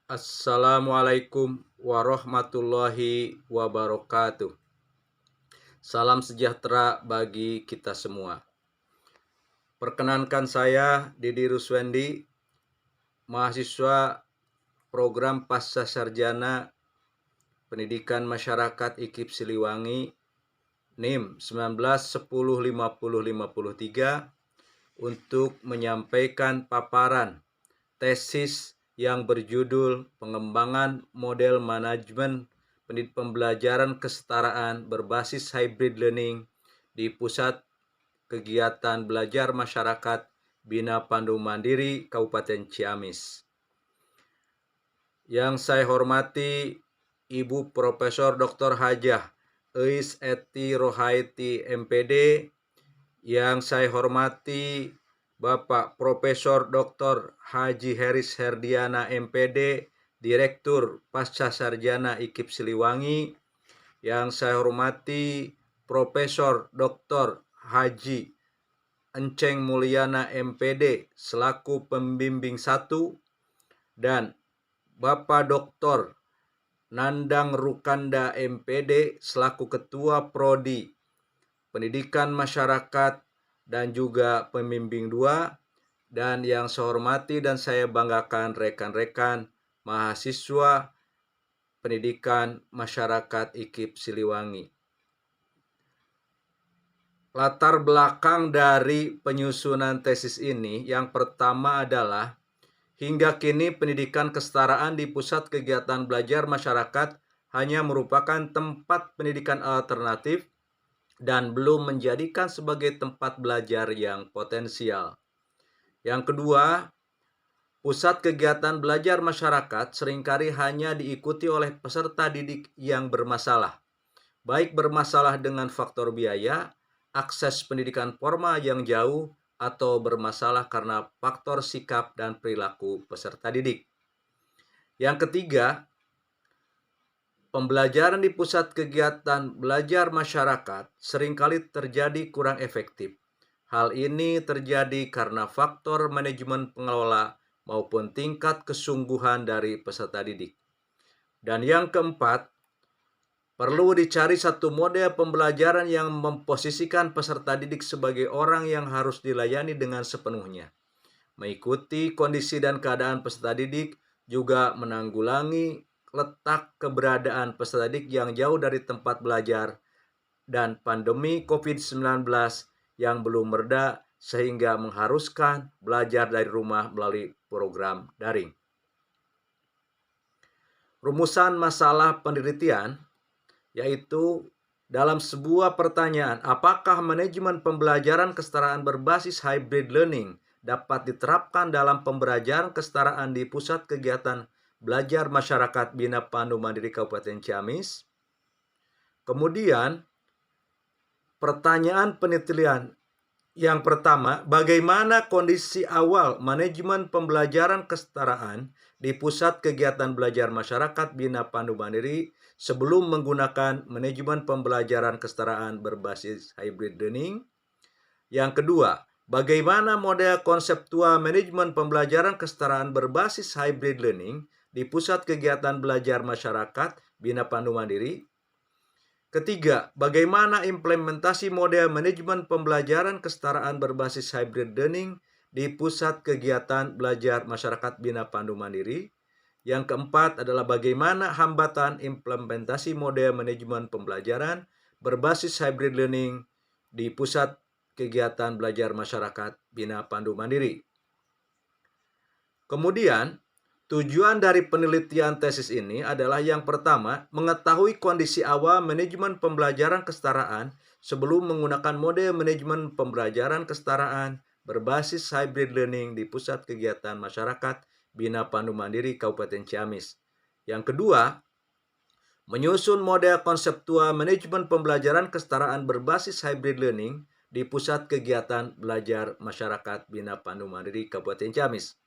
Assalamualaikum warahmatullahi wabarakatuh. Salam sejahtera bagi kita semua. Perkenankan saya Didi Ruswendi, mahasiswa program Pasca Sarjana Pendidikan Masyarakat IKIP Siliwangi NIM 19105053 untuk menyampaikan paparan tesis yang berjudul Pengembangan Model Manajemen Pembelajaran Kesetaraan Berbasis Hybrid Learning di Pusat Kegiatan Belajar Masyarakat Bina Pandu Mandiri Kabupaten Ciamis. Yang saya hormati Ibu Profesor Dr. Hajah Eis Eti Rohaiti MPD, yang saya hormati Bapak Profesor Dr. Haji Heris Herdiana MPD, Direktur Pasca Sarjana IKIP Siliwangi, yang saya hormati Profesor Dr. Haji Enceng Mulyana MPD selaku pembimbing 1, dan Bapak Dr. Nandang Rukanda MPD selaku Ketua Prodi Pendidikan Masyarakat dan juga pembimbing 2, dan yang saya hormati dan saya banggakan rekan-rekan mahasiswa Pendidikan Masyarakat IKIP Siliwangi. Latar belakang dari penyusunan tesis ini yang pertama adalah hingga kini pendidikan kesetaraan di Pusat Kegiatan Belajar Masyarakat hanya merupakan tempat pendidikan alternatif dan belum menjadikan sebagai tempat belajar yang potensial. Yang kedua, pusat kegiatan belajar masyarakat seringkali hanya diikuti oleh peserta didik yang bermasalah, baik bermasalah dengan faktor biaya, akses pendidikan formal yang jauh, atau bermasalah karena faktor sikap dan perilaku peserta didik. Yang ketiga, pembelajaran di pusat kegiatan belajar masyarakat seringkali terjadi kurang efektif. Hal ini terjadi karena faktor manajemen pengelola maupun tingkat kesungguhan dari peserta didik. Dan yang keempat, perlu dicari satu model pembelajaran yang memposisikan peserta didik sebagai orang yang harus dilayani dengan sepenuhnya, mengikuti kondisi dan keadaan peserta didik, juga menanggulangi letak keberadaan peserta didik yang jauh dari tempat belajar, dan pandemi COVID-19 yang belum mereda sehingga mengharuskan belajar dari rumah melalui program daring. Rumusan masalah penelitian yaitu dalam sebuah pertanyaan, apakah manajemen pembelajaran kesetaraan berbasis hybrid learning dapat diterapkan dalam pembelajaran kesetaraan di Pusat Kegiatan Belajar Masyarakat Bina Pandu Mandiri Kabupaten Ciamis? Kemudian, pertanyaan penelitian yang pertama, bagaimana kondisi awal manajemen pembelajaran kesetaraan di Pusat Kegiatan Belajar Masyarakat Bina Pandu Mandiri sebelum menggunakan manajemen pembelajaran kesetaraan berbasis hybrid learning? Yang kedua, bagaimana model konseptual manajemen pembelajaran kesetaraan berbasis hybrid learning di Pusat Kegiatan Belajar Masyarakat Bina Pandu Mandiri? Ketiga, bagaimana implementasi model manajemen pembelajaran kesetaraan berbasis hybrid learning di Pusat Kegiatan Belajar Masyarakat Bina Pandu Mandiri? Yang keempat adalah bagaimana hambatan implementasi model manajemen pembelajaran berbasis hybrid learning di Pusat Kegiatan Belajar Masyarakat Bina Pandu Mandiri. Kemudian, tujuan dari penelitian tesis ini adalah yang pertama, mengetahui kondisi awal manajemen pembelajaran kesetaraan sebelum menggunakan model manajemen pembelajaran kesetaraan berbasis hybrid learning di Pusat Kegiatan Masyarakat Bina Pandu Mandiri Kabupaten Ciamis. Yang kedua, menyusun model konseptual manajemen pembelajaran kesetaraan berbasis hybrid learning di Pusat Kegiatan Belajar Masyarakat Bina Pandu Mandiri Kabupaten Ciamis.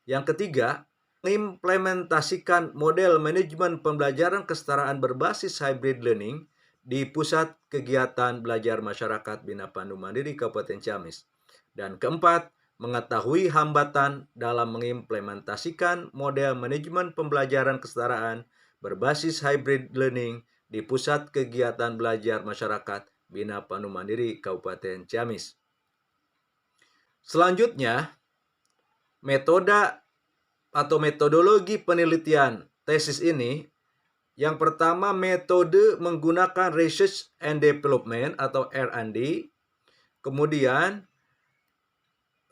Yang ketiga, mengimplementasikan model manajemen pembelajaran kesetaraan berbasis hybrid learning di Pusat Kegiatan Belajar Masyarakat Bina Pandu Mandiri Kabupaten Ciamis. Dan keempat, mengetahui hambatan dalam mengimplementasikan model manajemen pembelajaran kesetaraan berbasis hybrid learning di Pusat Kegiatan Belajar Masyarakat Bina Pandu Mandiri Kabupaten Ciamis. Selanjutnya, metode atau metodologi penelitian tesis ini, yang pertama metode menggunakan Research and Development atau R&D. Kemudian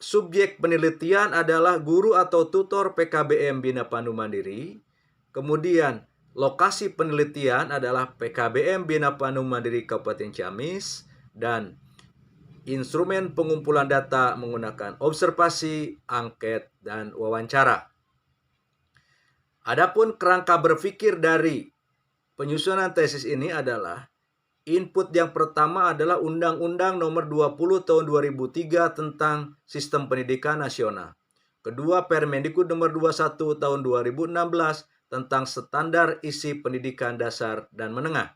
subjek penelitian adalah guru atau tutor PKBM Bina Pandu Mandiri. Kemudian lokasi penelitian adalah PKBM Bina Pandu Mandiri Kabupaten Ciamis, dan instrumen pengumpulan data menggunakan observasi, angket, dan wawancara. Adapun kerangka berpikir dari penyusunan tesis ini adalah input yang pertama adalah Undang-Undang Nomor 20 Tahun 2003 tentang Sistem Pendidikan Nasional. Kedua, Permendikbud Nomor 21 Tahun 2016 tentang standar isi pendidikan dasar dan menengah.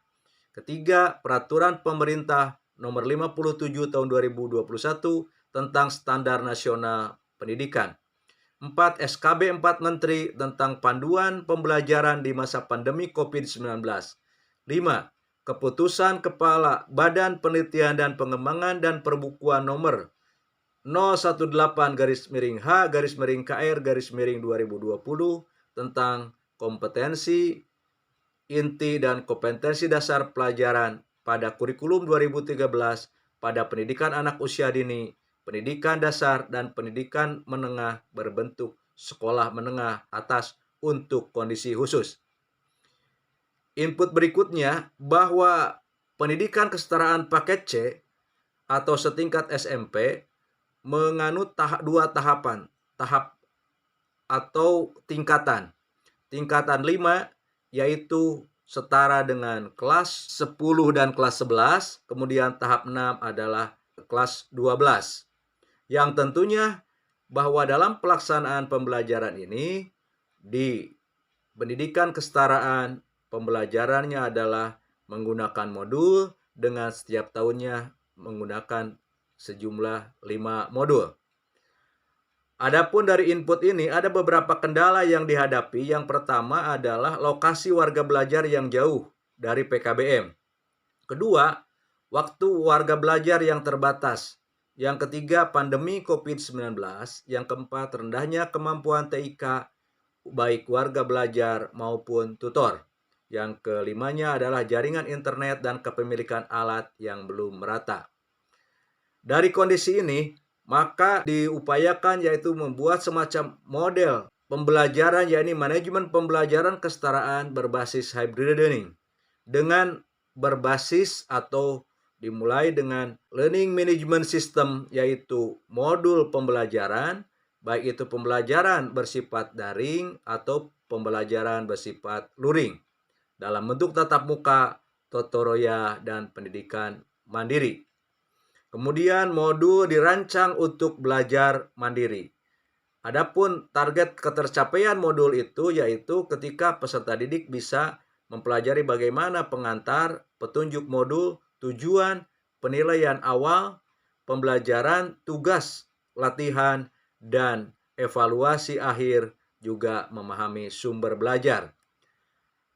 Ketiga, Peraturan Pemerintah Nomor 57 Tahun 2021 tentang Standar Nasional Pendidikan. 4. SKB 4 Menteri tentang Panduan Pembelajaran di Masa Pandemi COVID-19. 5. Keputusan Kepala Badan Penelitian dan Pengembangan dan Perbukuan Nomor 018-H-KR-2020 tentang kompetensi inti dan kompetensi dasar pelajaran pada kurikulum 2013 pada pendidikan anak usia dini, pendidikan dasar, dan pendidikan menengah berbentuk sekolah menengah atas untuk kondisi khusus. Input berikutnya bahwa pendidikan kesetaraan paket C atau setingkat SMP menganut dua tahapan, tahap atau tingkatan. Tingkatan 5 yaitu setara dengan kelas 10 dan kelas 11, kemudian tahap 6 adalah kelas 12. Yang tentunya bahwa dalam pelaksanaan pembelajaran ini di pendidikan kesetaraan, pembelajarannya adalah menggunakan modul dengan setiap tahunnya menggunakan sejumlah 5 modul. Adapun dari input ini ada beberapa kendala yang dihadapi. Yang pertama adalah lokasi warga belajar yang jauh dari PKBM. Kedua, waktu warga belajar yang terbatas. Yang ketiga, pandemi COVID-19. Yang keempat, rendahnya kemampuan TIK baik warga belajar maupun tutor. Yang kelimanya adalah jaringan internet dan kepemilikan alat yang belum merata. Dari kondisi ini, maka diupayakan yaitu membuat semacam model pembelajaran, yakni manajemen pembelajaran kesetaraan berbasis hybrid learning dengan berbasis atau dimulai dengan learning management system, yaitu modul pembelajaran, baik itu pembelajaran bersifat daring atau pembelajaran bersifat luring dalam bentuk tatap muka, totoroya, dan pendidikan mandiri. Kemudian modul dirancang untuk belajar mandiri. Adapun target ketercapaian modul itu yaitu ketika peserta didik bisa mempelajari bagaimana pengantar, petunjuk modul, tujuan, penilaian awal, pembelajaran, tugas, latihan, dan evaluasi akhir, juga memahami sumber belajar.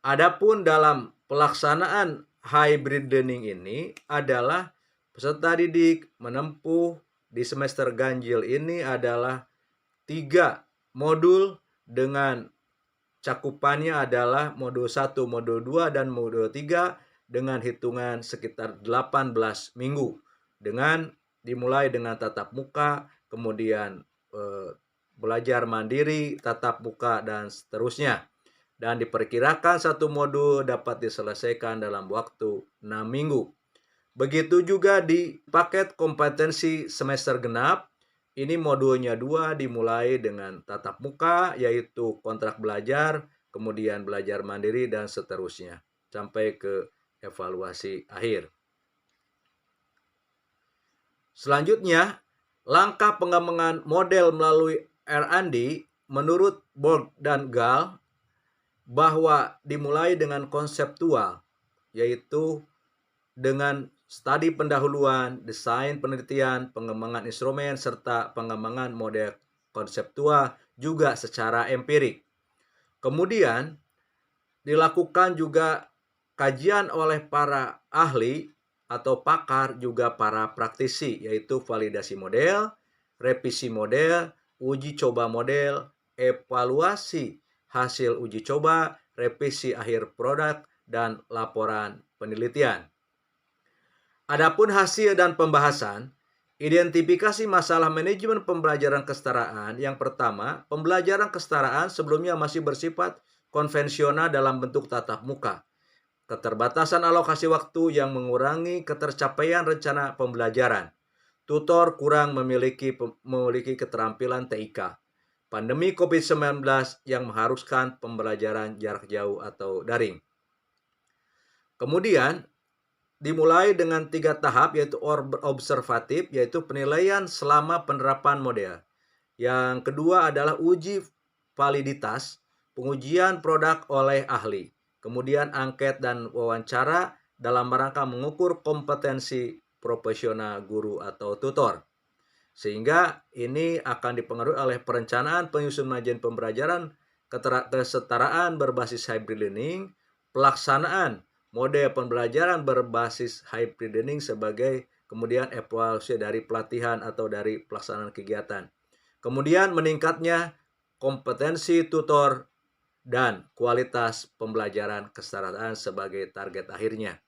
Adapun dalam pelaksanaan hybrid learning ini adalah peserta didik menempuh di semester ganjil ini adalah 3 modul dengan cakupannya adalah modul 1, modul 2, dan modul 3 dengan hitungan sekitar 18 minggu. Dengan dimulai dengan tatap muka, kemudian belajar mandiri, tatap muka, dan seterusnya. Dan diperkirakan satu modul dapat diselesaikan dalam waktu 6 minggu. Begitu juga di paket kompetensi semester genap, ini modulnya 2 dimulai dengan tatap muka, yaitu kontrak belajar, kemudian belajar mandiri, dan seterusnya, sampai ke evaluasi akhir. Selanjutnya, langkah pengembangan model melalui R&D menurut Borg dan Gall bahwa dimulai dengan konseptual, yaitu dengan studi pendahuluan, desain penelitian, pengembangan instrumen, serta pengembangan model konseptual juga secara empirik. Kemudian dilakukan juga kajian oleh para ahli atau pakar, juga para praktisi, yaitu validasi model, revisi model, uji coba model, evaluasi hasil uji coba, revisi akhir produk, dan laporan penelitian. Adapun hasil dan pembahasan, identifikasi masalah manajemen pembelajaran kesetaraan. Yang pertama, pembelajaran kesetaraan sebelumnya masih bersifat konvensional dalam bentuk tatap muka. Keterbatasan alokasi waktu yang mengurangi ketercapaian rencana pembelajaran. Tutor kurang memiliki keterampilan TIK. Pandemi COVID-19 yang mengharuskan pembelajaran jarak jauh atau daring. Kemudian dimulai dengan 3 tahap, yaitu observatif, yaitu penilaian selama penerapan model. Yang kedua adalah uji validitas, pengujian produk oleh ahli. Kemudian angket dan wawancara dalam rangka mengukur kompetensi profesional guru atau tutor. Sehingga ini akan dipengaruhi oleh perencanaan penyusunan kajian pembelajaran kesetaraan berbasis hybrid learning, pelaksanaan model pembelajaran berbasis hybrid learning sebagai kemudian evaluasi dari pelatihan atau dari pelaksanaan kegiatan. Kemudian meningkatnya kompetensi tutor dan kualitas pembelajaran kesetaraan sebagai target akhirnya.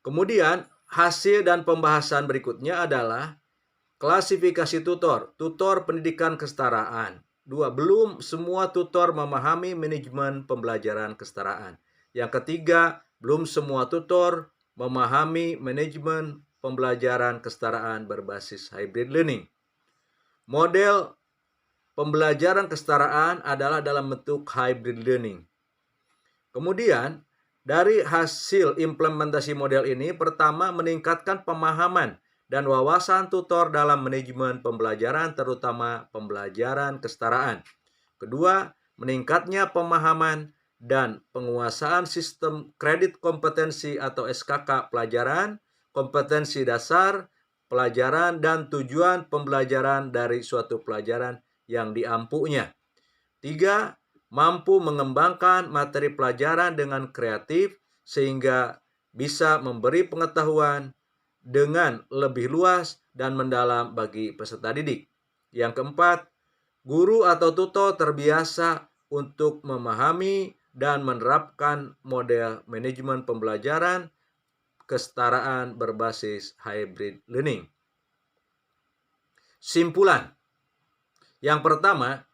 Kemudian hasil dan pembahasan berikutnya adalah klasifikasi tutor, tutor pendidikan kesetaraan. 2. Belum semua tutor memahami manajemen pembelajaran kesetaraan. Yang ketiga, belum semua tutor memahami manajemen pembelajaran kesetaraan berbasis hybrid learning. Model pembelajaran kesetaraan adalah dalam bentuk hybrid learning. Kemudian, dari hasil implementasi model ini, pertama, meningkatkan pemahaman dan wawasan tutor dalam manajemen pembelajaran, terutama pembelajaran kesetaraan. Kedua, meningkatnya pemahaman dan penguasaan sistem kredit kompetensi atau SKK pelajaran, kompetensi dasar pelajaran, dan tujuan pembelajaran dari suatu pelajaran yang diampunya. 3. Mampu mengembangkan materi pelajaran dengan kreatif sehingga bisa memberi pengetahuan dengan lebih luas dan mendalam bagi peserta didik. Yang keempat, guru atau tutor terbiasa untuk memahami dan menerapkan model manajemen pembelajaran kesetaraan berbasis hybrid learning. Simpulan. Yang pertama,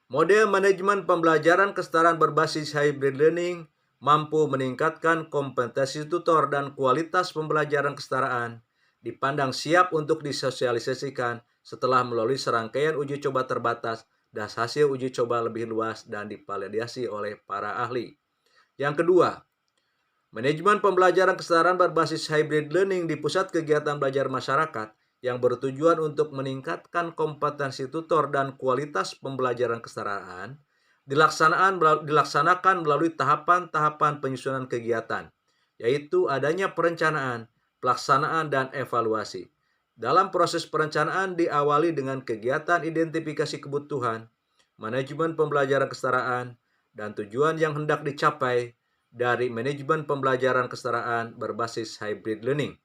model manajemen pembelajaran kesetaraan berbasis hybrid learning mampu meningkatkan kompetensi tutor dan kualitas pembelajaran kesetaraan, dipandang siap untuk disosialisasikan setelah melalui serangkaian uji coba terbatas dan hasil uji coba lebih luas dan divalidasi oleh para ahli. Yang kedua, manajemen pembelajaran kesetaraan berbasis hybrid learning di pusat kegiatan belajar masyarakat yang bertujuan untuk meningkatkan kompetensi tutor dan kualitas pembelajaran kesetaraan dilaksanakan melalui tahapan-tahapan penyusunan kegiatan, yaitu adanya perencanaan, pelaksanaan, dan evaluasi. Dalam proses perencanaan diawali dengan kegiatan identifikasi kebutuhan, manajemen pembelajaran kesetaraan, dan tujuan yang hendak dicapai dari manajemen pembelajaran kesetaraan berbasis hybrid learning.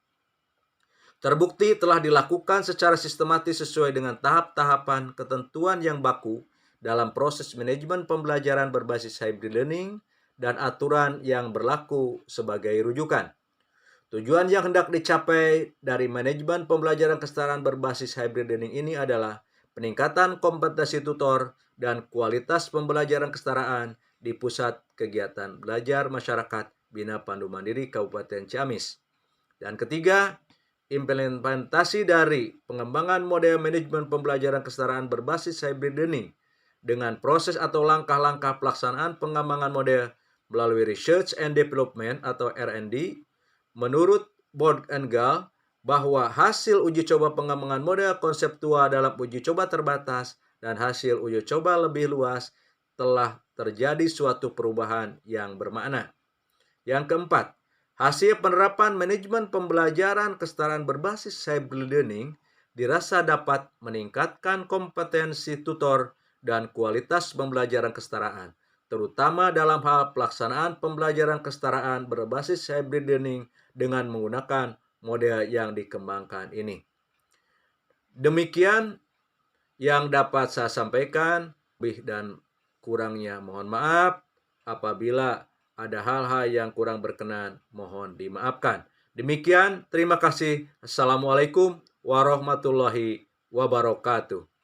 Terbukti telah dilakukan secara sistematis sesuai dengan tahap-tahapan ketentuan yang baku dalam proses manajemen pembelajaran berbasis hybrid learning dan aturan yang berlaku sebagai rujukan. Tujuan yang hendak dicapai dari manajemen pembelajaran kesetaraan berbasis hybrid learning ini adalah peningkatan kompetensi tutor dan kualitas pembelajaran kesetaraan di pusat kegiatan belajar masyarakat Bina Pandu Mandiri Kabupaten Ciamis. Dan ketiga, implementasi dari pengembangan model manajemen pembelajaran kesetaraan berbasis hybrid learning dengan proses atau langkah-langkah pelaksanaan pengembangan model melalui Research and Development atau R&D. Menurut Borg and Gall, bahwa hasil uji coba pengembangan model konseptual dalam uji coba terbatas dan hasil uji coba lebih luas telah terjadi suatu perubahan yang bermakna. Yang keempat, Hasil penerapan manajemen pembelajaran kesetaraan berbasis hybrid learning dirasa dapat meningkatkan kompetensi tutor dan kualitas pembelajaran kesetaraan, terutama dalam hal pelaksanaan pembelajaran kesetaraan berbasis hybrid learning dengan menggunakan model yang dikembangkan ini. Demikian yang dapat saya sampaikan. Lebih dan kurangnya mohon maaf. Apabila ada hal-hal yang kurang berkenan, mohon dimaafkan. Demikian, terima kasih. Assalamualaikum warahmatullahi wabarakatuh.